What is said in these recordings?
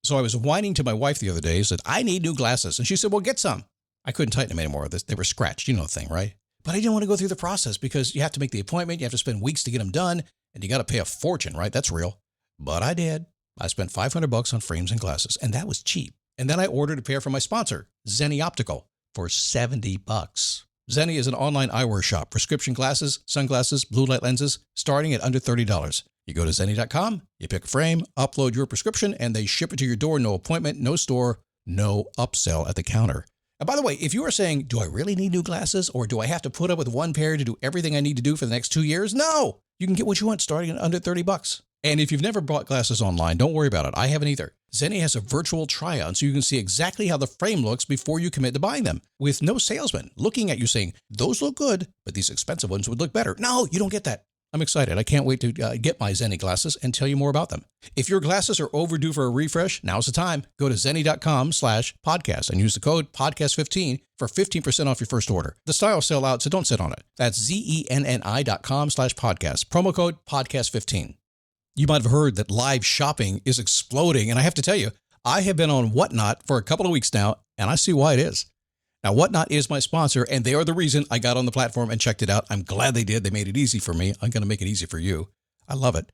So I was whining to my wife the other day, said, I need new glasses. And she said, well, get some. I couldn't tighten them anymore. They were scratched. You know the thing, right? But I didn't want to go through the process because you have to make the appointment. You have to spend weeks to get them done. And you got to pay a fortune, right? That's real. But I did. I spent $500 on frames and glasses, and that was cheap. And then I ordered a pair from my sponsor, Zenni Optical, for $70. Zenni is an online eyewear shop. Prescription glasses, sunglasses, blue light lenses, starting at under $30. You go to Zenni.com, you pick a frame, upload your prescription, and they ship it to your door. No appointment, no store, no upsell at the counter. And by the way, if you are saying, do I really need new glasses, or do I have to put up with one pair to do everything I need to do for the next 2 years? No! You can get what you want starting at under $30. And if you've never bought glasses online, don't worry about it. I haven't either. Zenni has a virtual try-on so you can see exactly how the frame looks before you commit to buying them, with no salesman looking at you saying, those look good, but these expensive ones would look better. No, you don't get that. I'm excited. I can't wait to get my Zenni glasses and tell you more about them. If your glasses are overdue for a refresh, now's the time. Go to Zenni.com/podcast and use the code podcast15 for 15% off your first order. The styles sell out, so don't sit on it. That's Zenni.com/podcast. Promo code podcast15. You might have heard that live shopping is exploding, and I have to tell you, I have been on Whatnot for a couple of weeks now, and I see why it is. Now, Whatnot is my sponsor, and they are the reason I got on the platform and checked it out. I'm glad they did. They made it easy for me. I'm going to make it easy for you. I love it.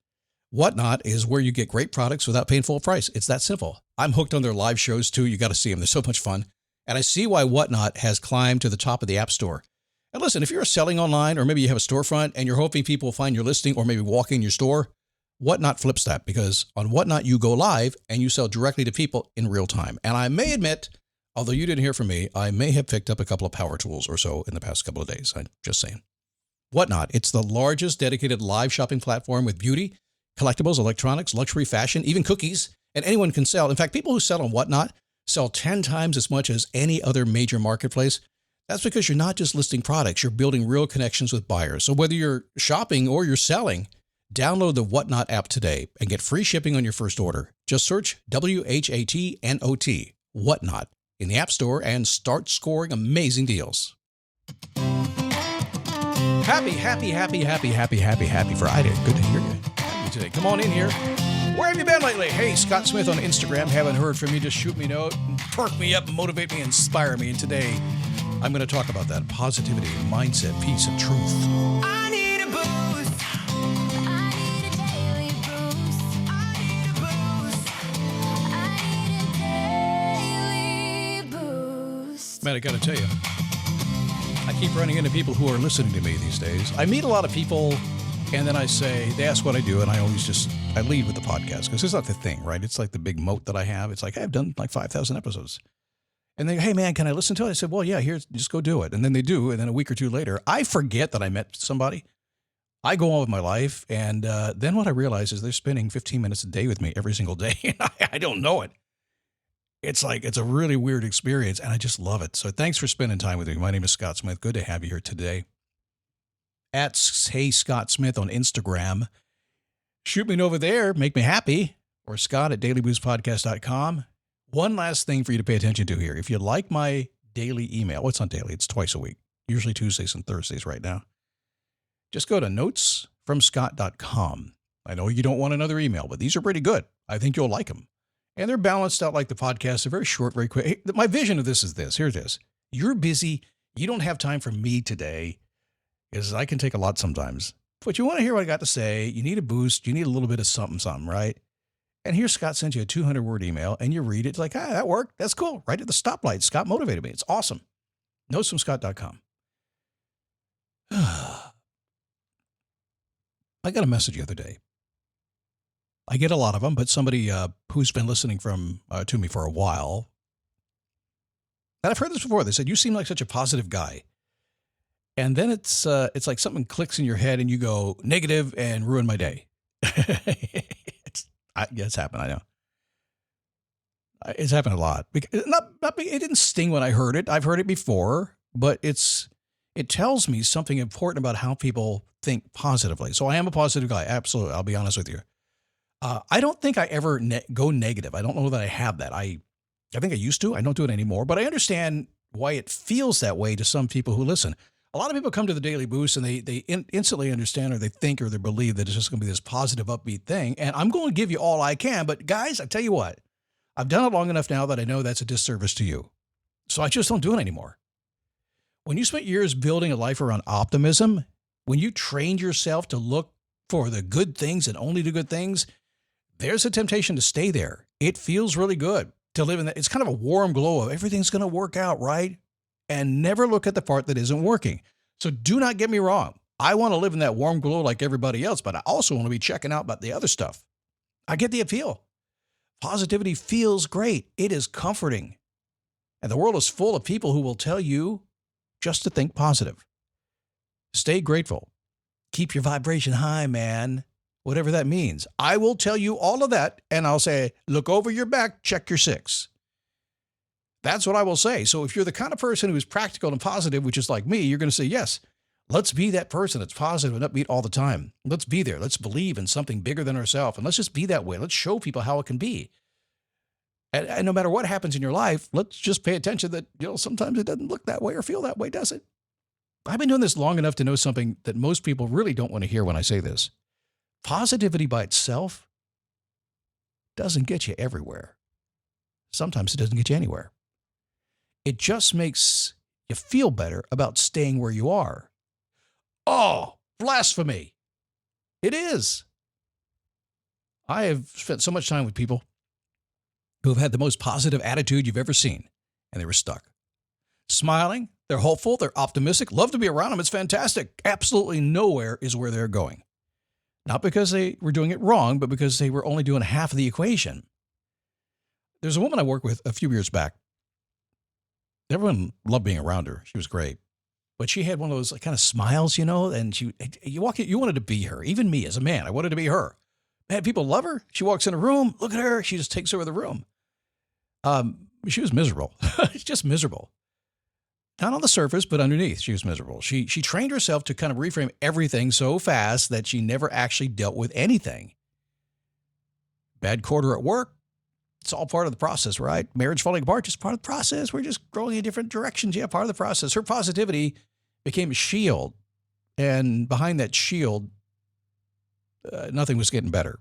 Whatnot is where you get great products without paying full price. It's that simple. I'm hooked on their live shows, too. You got to see them. They're so much fun. And I see why Whatnot has climbed to the top of the App Store. And listen, if you're selling online, or maybe you have a storefront, and you're hoping people will find your listing or maybe walk in your store, Whatnot flips that, because on Whatnot, you go live and you sell directly to people in real time. And I may admit, although you didn't hear from me, I may have picked up a couple of power tools or so in the past couple of days. I'm just saying. Whatnot, it's the largest dedicated live shopping platform with beauty, collectibles, electronics, luxury, fashion, even cookies, and anyone can sell. In fact, people who sell on Whatnot sell 10 times as much as any other major marketplace. That's because you're not just listing products, you're building real connections with buyers. So whether you're shopping or you're selling, download the Whatnot app today and get free shipping on your first order. Just search WHATNOT, Whatnot, in the App Store and start scoring amazing deals. Happy Friday. Good to hear you. Happy today. Come on in here. Where have you been lately? Hey, Scott Smith on Instagram. Haven't heard from you. Just shoot me a note and perk me up, motivate me, inspire me. And today, I'm going to talk about that. Positivity, mindset, peace, and truth. I need a boost. I need a daily boost. I need a boost. I need a daily boost. Man, I got to tell you, I keep running into people who are listening to me these days. I meet a lot of people, and then they ask what I do, and I lead with the podcast, because it's not the thing, right? It's like the big moat that I have. It's like, hey, I've done like 5,000 episodes. And they go, hey, man, can I listen to it? I said, well, yeah, here, just go do it. And then they do, and then a week or two later, I forget that I met somebody. I go on with my life, and then what I realize is they're spending 15 minutes a day with me every single day, and I don't know it. It's like, it's a really weird experience, and I just love it. So thanks for spending time with me. My name is Scott Smith. Good to have you here today. At Hey Scott Smith on Instagram. Shoot me over there. Make me happy. Or Scott at dailyboostpodcast.com. One last thing for you to pay attention to here. If you like my daily email, well, it's not daily, it's twice a week, usually Tuesdays and Thursdays right now. Just go to notesfromscott.com. I know you don't want another email, but these are pretty good. I think you'll like them. And they're balanced out like the podcast. They're very short, very quick. Hey, my vision of this is this. Here it is. You're busy. You don't have time for me today, because I can take a lot sometimes. But you want to hear what I got to say. You need a boost. You need a little bit of something, right? And here Scott sends you a 200-word email, and you read it. It's like, that worked. That's cool. Right at the stoplight. Scott motivated me. It's awesome. Notesfromscott.com. I got a message the other day. I get a lot of them, but somebody who's been listening to me for a while, and I've heard this before. They said, you seem like such a positive guy. And then it's like something clicks in your head and you go negative and ruin my day. It's happened. I know. It's happened a lot. It didn't sting when I heard it. I've heard it before, but it tells me something important about how people think positively. So I am a positive guy. Absolutely. I'll be honest with you. I don't think I ever go negative. I don't know that I have that. I think I used to. I don't do it anymore, but I understand why it feels that way to some people who listen. A lot of people come to the Daily Boost and they instantly understand, or they think, or they believe that it's just going to be this positive, upbeat thing. And I'm going to give you all I can. But guys, I tell you what, I've done it long enough now that I know that's a disservice to you. So I just don't do it anymore. When you spent years building a life around optimism, when you trained yourself to look for the good things and only the good things, there's a temptation to stay there. It feels really good to live in that. It's kind of a warm glow of everything's going to work out, right? And never look at the part that isn't working. So do not get me wrong. I want to live in that warm glow like everybody else, but I also want to be checking out about the other stuff. I get the appeal. Positivity feels great. It is comforting. And the world is full of people who will tell you just to think positive. Stay grateful. Keep your vibration high, man. Whatever that means. I will tell you all of that, and I'll say, look over your back, check your 6. That's what I will say. So if you're the kind of person who is practical and positive, which is like me, you're going to say, yes, let's be that person that's positive and upbeat all the time. Let's be there. Let's believe in something bigger than ourselves, and let's just be that way. Let's show people how it can be. And no matter what happens in your life, let's just pay attention that, sometimes it doesn't look that way or feel that way, does it? I've been doing this long enough to know something that most people really don't want to hear when I say this. Positivity by itself doesn't get you everywhere. Sometimes it doesn't get you anywhere. It just makes you feel better about staying where you are. Oh, blasphemy. It is. I have spent so much time with people who have had the most positive attitude you've ever seen, and they were stuck. Smiling, they're hopeful, they're optimistic, love to be around them, it's fantastic. Absolutely nowhere is where they're going. Not because they were doing it wrong, but because they were only doing half of the equation. There's a woman I worked with a few years back. Everyone loved being around her. She was great. But she had one of those kind of smiles, and you wanted to be her. Even me as a man, I wanted to be her. Man, people love her. She walks in a room, look at her. She just takes over the room. She was miserable. Just miserable. Not on the surface, but underneath, she was miserable. She trained herself to kind of reframe everything so fast that she never actually dealt with anything. Bad quarter at work. It's all part of the process, right? Marriage falling apart, just part of the process. We're just growing in different directions. Yeah, part of the process. Her positivity became a shield. And behind that shield, nothing was getting better.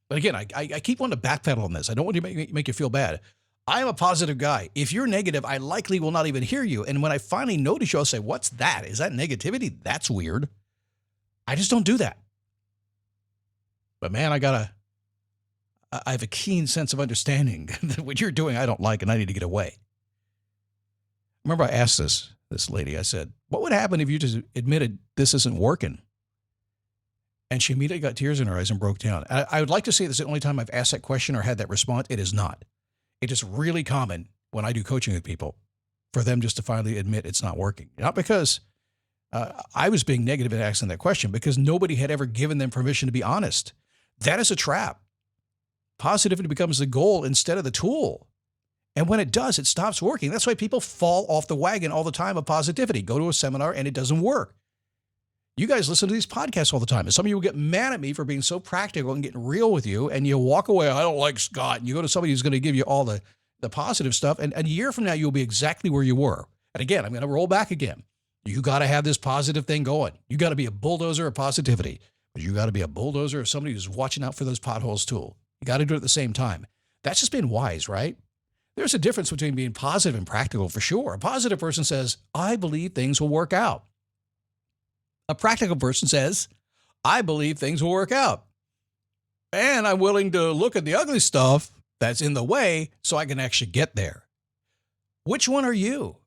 But again, I keep wanting to backpedal on this. I don't want to make you feel bad. I'm a positive guy. If you're negative, I likely will not even hear you. And when I finally notice you, I'll say, what's that? Is that negativity? That's weird. I just don't do that. But man, I have a keen sense of understanding that what you're doing, I don't like, and I need to get away. Remember, I asked this lady, I said, what would happen if you just admitted this isn't working? And she immediately got tears in her eyes and broke down. I would like to say this is the only time I've asked that question or had that response. It is not. It is really common when I do coaching with people for them just to finally admit it's not working. Not because I was being negative in asking that question, because nobody had ever given them permission to be honest. That is a trap. Positivity becomes the goal instead of the tool. And when it does, it stops working. That's why people fall off the wagon all the time of positivity. Go to a seminar and it doesn't work. You guys listen to these podcasts all the time. And some of you will get mad at me for being so practical and getting real with you. And you walk away, I don't like Scott. And you go to somebody who's going to give you all the positive stuff. And a year from now, you'll be exactly where you were. And again, I'm going to roll back again. You got to have this positive thing going. You got to be a bulldozer of positivity. But you got to be a bulldozer of somebody who's watching out for those potholes too. You got to do it at the same time. That's just being wise, right? There's a difference between being positive and practical for sure. A positive person says, I believe things will work out. A practical person says, I believe things will work out. And I'm willing to look at the ugly stuff that's in the way so I can actually get there. Which one are you?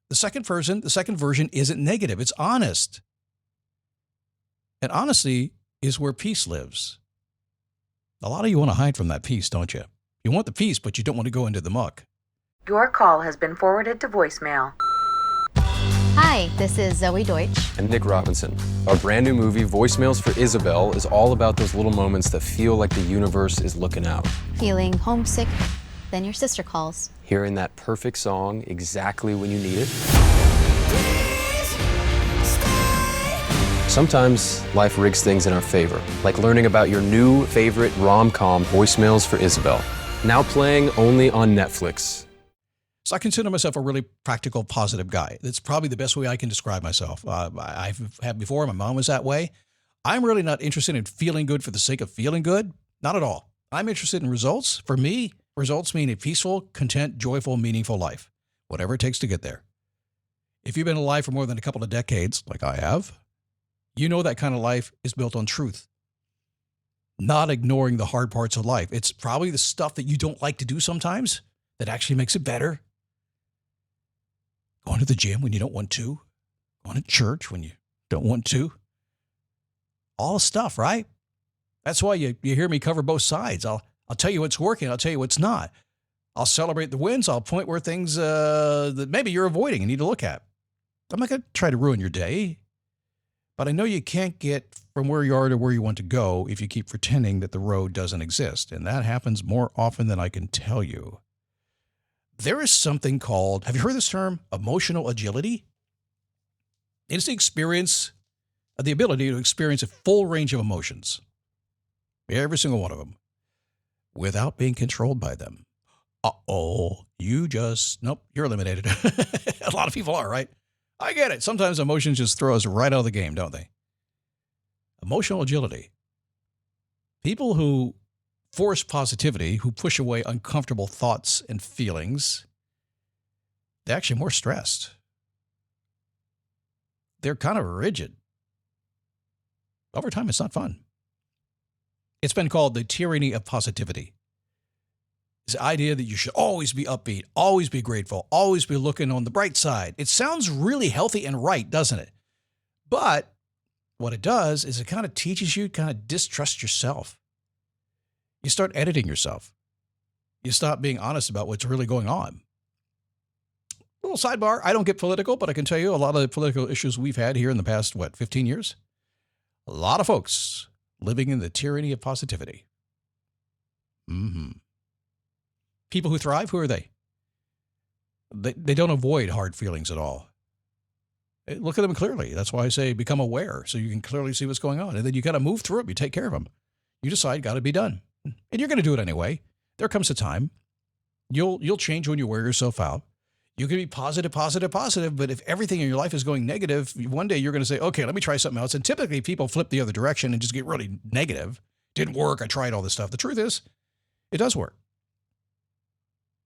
The second version isn't negative. It's honest. And honesty is where peace lives. A lot of you want to hide from that peace, don't you? You want the peace, but you don't want to go into the muck. Your call has been forwarded to voicemail. Hi, this is Zoe Deutsch. And Nick Robinson. Our brand new movie, Voicemails for Isabel, is all about those little moments that feel like the universe is looking out. Feeling homesick, then your sister calls. Hearing that perfect song exactly when you need it. Sometimes life rigs things in our favor, like learning about your new favorite rom-com, Voicemails for Isabel. Now playing only on Netflix. So I consider myself a really practical, positive guy. That's probably the best way I can describe myself. I've had before. My mom was that way. I'm really not interested in feeling good for the sake of feeling good. Not at all. I'm interested in results for me, Results mean a peaceful, content, joyful, meaningful life, whatever it takes to get there. If you've been alive for more than a couple of decades, like I have, you know that kind of life is built on truth. Not ignoring the hard parts of life. It's probably the stuff that you don't like to do sometimes that actually makes it better. Going to the gym when you don't want to. Going to church when you don't want to. All the stuff, right? That's why you hear me cover both sides. I'll tell you what's working. I'll tell you what's not. I'll celebrate the wins. I'll point where things that maybe you're avoiding and need to look at. I'm not going to try to ruin your day. But I know you can't get from where you are to where you want to go if you keep pretending that the road doesn't exist. And that happens more often than I can tell you. There is something called, have you heard this term, emotional agility? It's the experience, the ability to experience a full range of emotions, every single one of them, without being controlled by them. Nope, you're eliminated. A lot of people are, right? I get it. Sometimes emotions just throw us right out of the game, don't they? Emotional agility. People who force positivity, who push away uncomfortable thoughts and feelings, they're actually more stressed. They're kind of rigid. Over time, it's not fun. It's been called the tyranny of positivity. It's the idea that you should always be upbeat, always be grateful, always be looking on the bright side. It sounds really healthy and right, doesn't it? But what it does is it kind of teaches you to kind of distrust yourself. You start editing yourself. You stop being honest about what's really going on. A little sidebar, I don't get political, but I can tell you a lot of the political issues we've had here in the past, 15 years? A lot of folks living in the tyranny of positivity. People who thrive, who are they? They don't avoid hard feelings at all. Look at them clearly. That's why I say become aware so you can clearly see what's going on. And then you got to move through them. You take care of them. You decide, got to be done. And you're going to do it anyway. There comes a time. You'll change when you wear yourself out. You can be positive, but if everything in your life is going negative, one day you're going to say, okay, let me try something else. And typically people flip the other direction and just get really negative. Didn't work. I tried all this stuff. The truth is, it does work.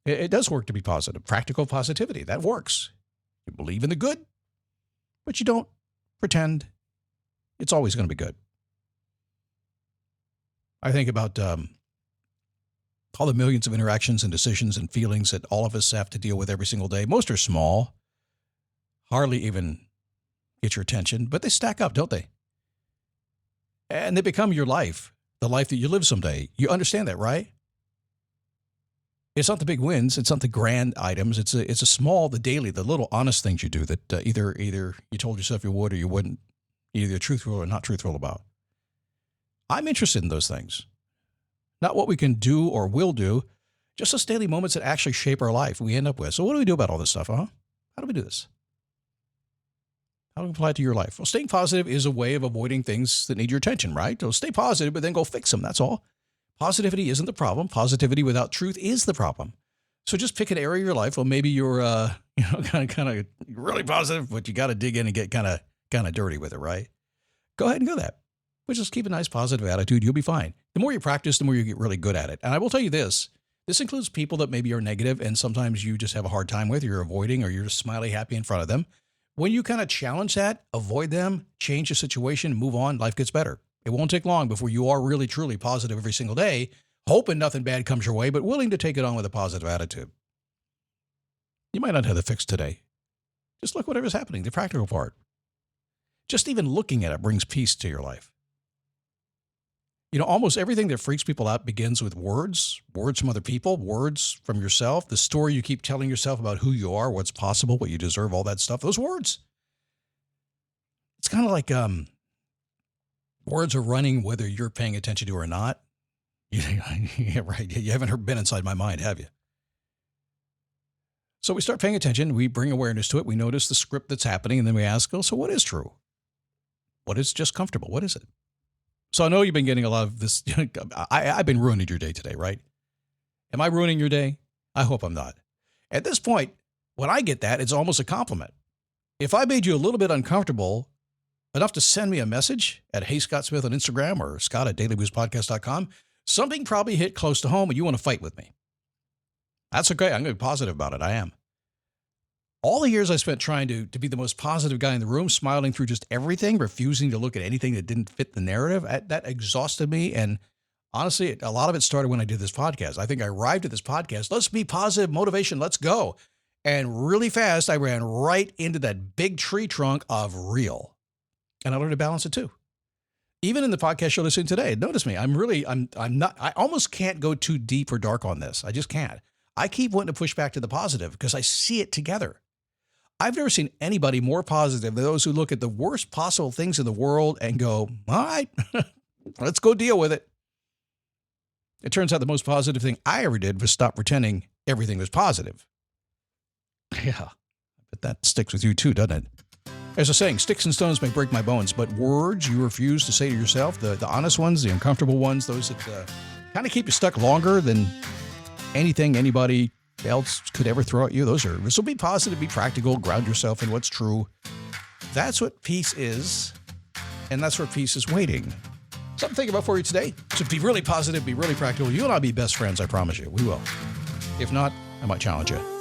It does work to be positive. Practical positivity, that works. You believe in the good, but you don't pretend it's always going to be good. I think about all the millions of interactions and decisions and feelings that all of us have to deal with every single day. Most are small, hardly even get your attention, but they stack up, don't they? And they become your life, the life that you live someday. You understand that, right? It's not the big wins. It's not the grand items. It's a small, the daily, the little honest things you do that either you told yourself you would or you wouldn't, either truthful or not truthful about. I'm interested in those things. Not what we can do or will do, just those daily moments that actually shape our life we end up with. So what do we do about all this stuff, huh? How do we do this? How do we apply it to your life? Well, staying positive is a way of avoiding things that need your attention, right? So stay positive, but then go fix them. That's all. Positivity isn't the problem. Positivity without truth is the problem. So just pick an area of your life. Well, maybe you're, kind of really positive, but you got to dig in and get kind of dirty with it, right? Go ahead and go that. But just keep a nice positive attitude. You'll be fine. The more you practice, the more you get really good at it. And I will tell you this. This includes people that maybe are negative and sometimes you just have a hard time with, you're avoiding, or you're just smiley happy in front of them. When you kind of challenge that, avoid them, change the situation, move on, life gets better. It won't take long before you are really, truly positive every single day, hoping nothing bad comes your way, but willing to take it on with a positive attitude. You might not have the fix today. Just look whatever's happening, the practical part. Just even looking at it brings peace to your life. You know, almost everything that freaks people out begins with words from other people, words from yourself, the story you keep telling yourself about who you are, what's possible, what you deserve, all that stuff, those words. It's kind of like words are running whether you're paying attention to or not. Yeah, right. You haven't been inside my mind, have you? So we start paying attention. We bring awareness to it. We notice the script that's happening, and then we ask, oh, so what is true? What is just comfortable? What is it? So I know you've been getting a lot of this. I've been ruining your day today, right? Am I ruining your day? I hope I'm not. At this point, when I get that, it's almost a compliment. If I made you a little bit uncomfortable enough to send me a message at Hey Scott Smith on Instagram or Scott at dailyboostpodcast.com, something probably hit close to home and you want to fight with me. That's okay. I'm going to be positive about it. I am. All the years I spent trying to be the most positive guy in the room, smiling through just everything, refusing to look at anything that didn't fit the narrative, that exhausted me. And honestly, a lot of it started when I did this podcast. I think I arrived at this podcast. Let's be positive, motivation, let's go. And really fast, I ran right into that big tree trunk of real. And I learned to balance it too. Even in the podcast you're listening today, notice me. I almost can't go too deep or dark on this. I just can't. I keep wanting to push back to the positive because I see it together. I've never seen anybody more positive than those who look at the worst possible things in the world and go, all right, let's go deal with it. It turns out the most positive thing I ever did was stop pretending everything was positive. Yeah, but that sticks with you too, doesn't it? There's a saying, sticks and stones may break my bones, but words you refuse to say to yourself, the honest ones, the uncomfortable ones, those that kind of keep you stuck longer than anything anybody else could ever throw at you. So be positive, be practical, ground yourself in what's true. That's what peace is, and that's where peace is waiting. Something to think about for you today. So be really positive, be really practical. You and I be best friends, I promise you. We will. If not, I might challenge you.